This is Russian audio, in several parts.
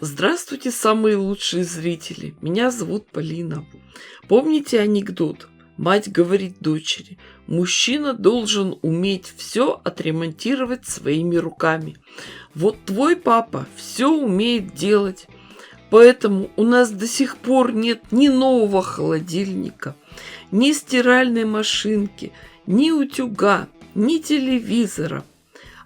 Здравствуйте, самые лучшие зрители! Меня зовут Полина. Помните анекдот? Мать говорит дочери: мужчина должен уметь все отремонтировать своими руками. Вот твой папа все умеет делать, поэтому у нас до сих пор нет ни нового холодильника, ни стиральной машинки, ни утюга, ни телевизора.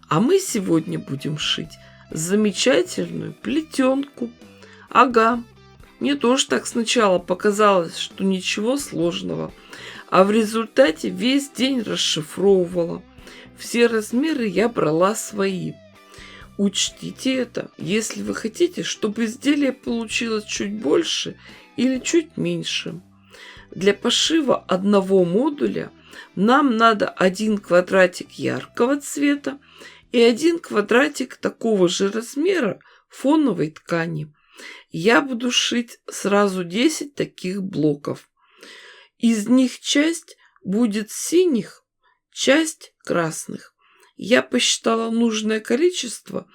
А мы сегодня будем шить замечательную плетенку. Ага, мне тоже так сначала показалось, что ничего сложного, а в результате весь день расшифровывала. Все размеры я брала свои. Учтите это, если вы хотите, чтобы изделие получилось чуть больше или чуть меньше. Для пошива одного модуля нам надо 1 квадратик яркого цвета и 1 квадратик такого же размера фоновой ткани. Я буду шить сразу 10 таких блоков. Из них часть будет синих, часть красных. Я посчитала нужное количество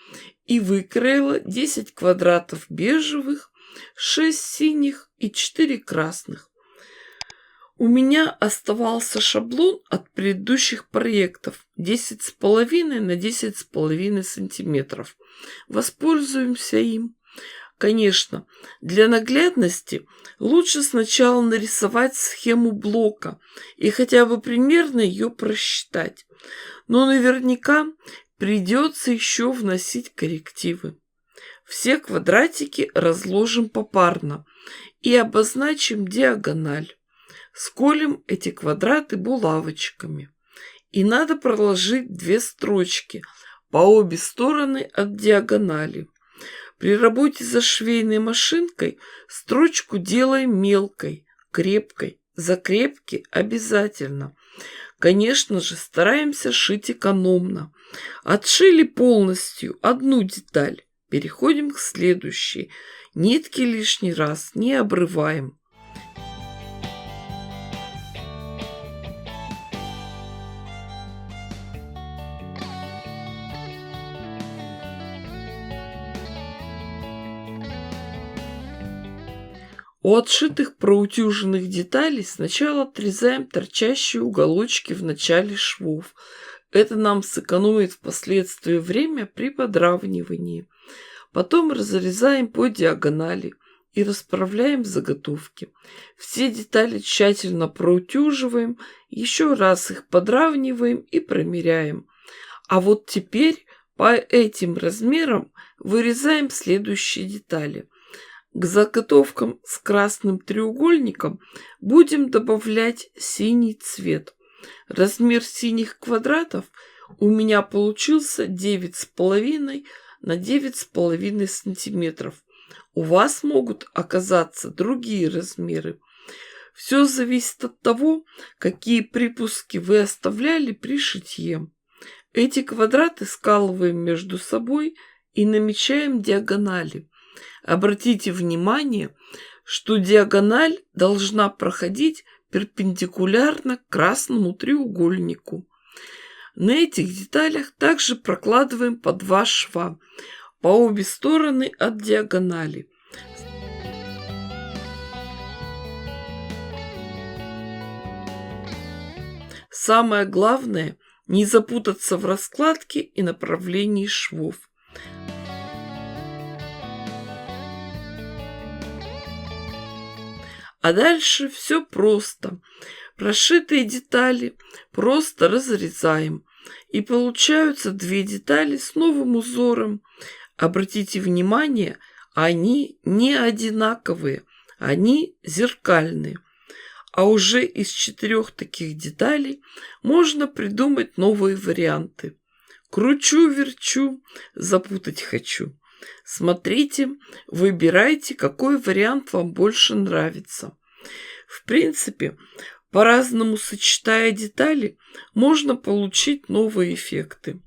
и выкроила 10 квадратов бежевых, 6 синих и 4 красных. У меня оставался шаблон от предыдущих проектов 10,5 на 10,5 сантиметров. Воспользуемся им. Конечно, для наглядности лучше сначала нарисовать схему блока и хотя бы примерно ее просчитать. Но наверняка придется еще вносить коррективы. Все квадратики разложим попарно и обозначим диагональ. Сколем эти квадраты булавочками. И надо проложить 2 строчки по обе стороны от диагонали. При работе за швейной машинкой строчку делаем мелкой, крепкой. Закрепки обязательно. Конечно же, стараемся шить экономно. Отшили полностью одну деталь. Переходим к следующей. Нитки лишний раз не обрываем. У отшитых проутюженных деталей сначала отрезаем торчащие уголочки в начале швов. Это нам сэкономит впоследствии время при подравнивании. Потом разрезаем по диагонали и расправляем заготовки. Все детали тщательно проутюживаем, еще раз их подравниваем и промеряем. А вот теперь по этим размерам вырезаем следующие детали. К заготовкам с красным треугольником будем добавлять синий цвет. Размер синих квадратов у меня получился 9,5 на 9,5 сантиметров. У вас могут оказаться другие размеры. Все зависит от того, какие припуски вы оставляли при шитье. Эти квадраты скалываем между собой и намечаем диагонали. Обратите внимание, что диагональ должна проходить перпендикулярно к красному треугольнику. На этих деталях также прокладываем по 2 шва по обе стороны от диагонали. Самое главное – не запутаться в раскладке и направлении швов. А дальше все просто. Прошитые детали просто разрезаем. И получаются 2 детали с новым узором. Обратите внимание, они не одинаковые, они зеркальные. А уже из 4 таких деталей можно придумать новые варианты. Кручу-верчу, запутать хочу. Смотрите, выбирайте, какой вариант вам больше нравится. В принципе, по-разному сочетая детали, можно получить новые эффекты.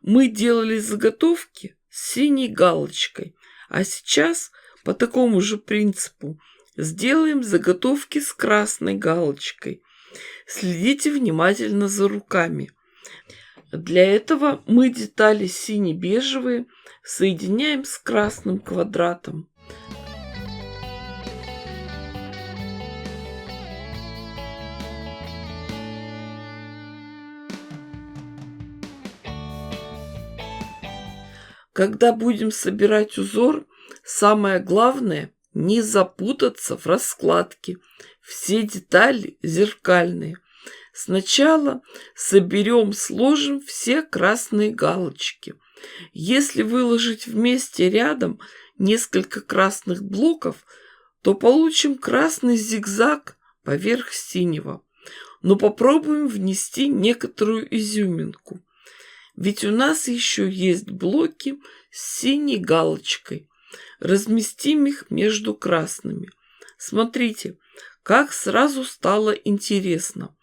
Мы делали заготовки с синей галочкой, а сейчас по такому же принципу сделаем заготовки с красной галочкой. Следите внимательно за руками. Для этого мы детали сине-бежевые соединяем с красным квадратом. Когда будем собирать узор, самое главное не запутаться в раскладке. Все детали зеркальные. Сначала сложим все красные галочки. Если выложить вместе рядом несколько красных блоков, то получим красный зигзаг поверх синего. Но попробуем внести некоторую изюминку. Ведь у нас еще есть блоки с синей галочкой. Разместим их между красными. Смотрите, как сразу стало интересно.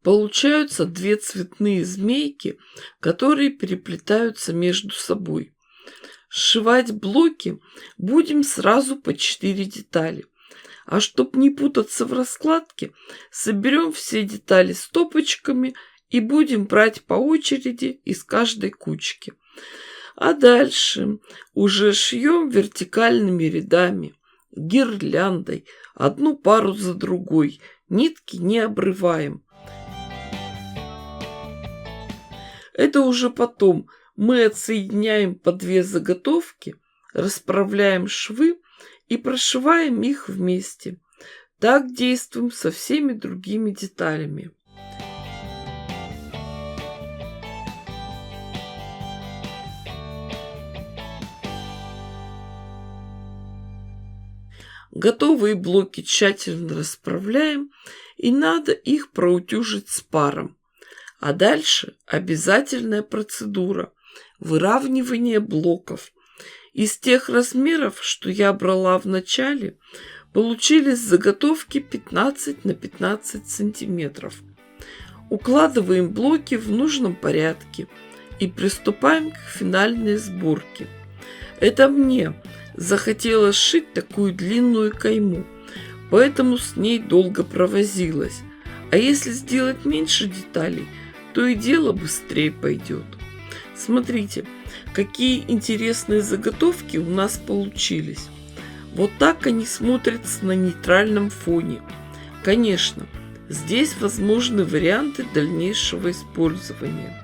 Получаются две цветные змейки, которые переплетаются между собой. Сшивать блоки будем сразу по 4 детали. А чтобы не путаться в раскладке, соберем все детали стопочками и будем брать по очереди из каждой кучки. А дальше уже шьем вертикальными рядами, гирляндой, одну пару за другой, нитки не обрываем. Это уже потом мы отсоединяем по 2 заготовки, расправляем швы и прошиваем их вместе. Так действуем со всеми другими деталями. Готовые блоки тщательно расправляем, и надо их проутюжить с паром. А дальше обязательная процедура – выравнивание блоков. Из тех размеров, что я брала в начале, получились заготовки 15 на 15 сантиметров. Укладываем блоки в нужном порядке и приступаем к финальной сборке. Это мне захотелось сшить такую длинную кайму, поэтому с ней долго провозилась. А если сделать меньше деталей, то и дело быстрее пойдет. Смотрите, какие интересные заготовки у нас получились. Вот так они смотрятся на нейтральном фоне. Конечно, здесь возможны варианты дальнейшего использования.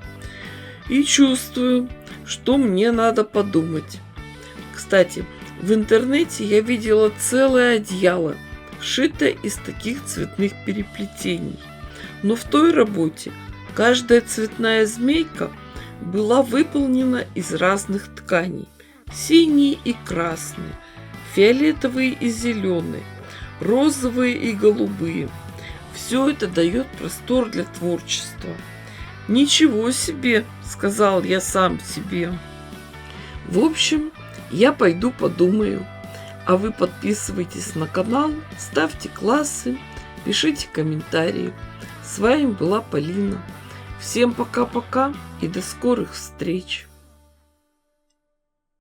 И чувствую, что мне надо подумать. Кстати, в интернете я видела целое одеяло, сшитое из таких цветных переплетений. Но в той работе каждая цветная змейка была выполнена из разных тканей. Синие и красные, фиолетовые и зеленые, розовые и голубые. Все это дает простор для творчества. «Ничего себе!» — сказал я сам себе. В общем, я пойду подумаю. А вы подписывайтесь на канал, ставьте классы, пишите комментарии. С вами была Полина. Всем пока-пока и до скорых встреч!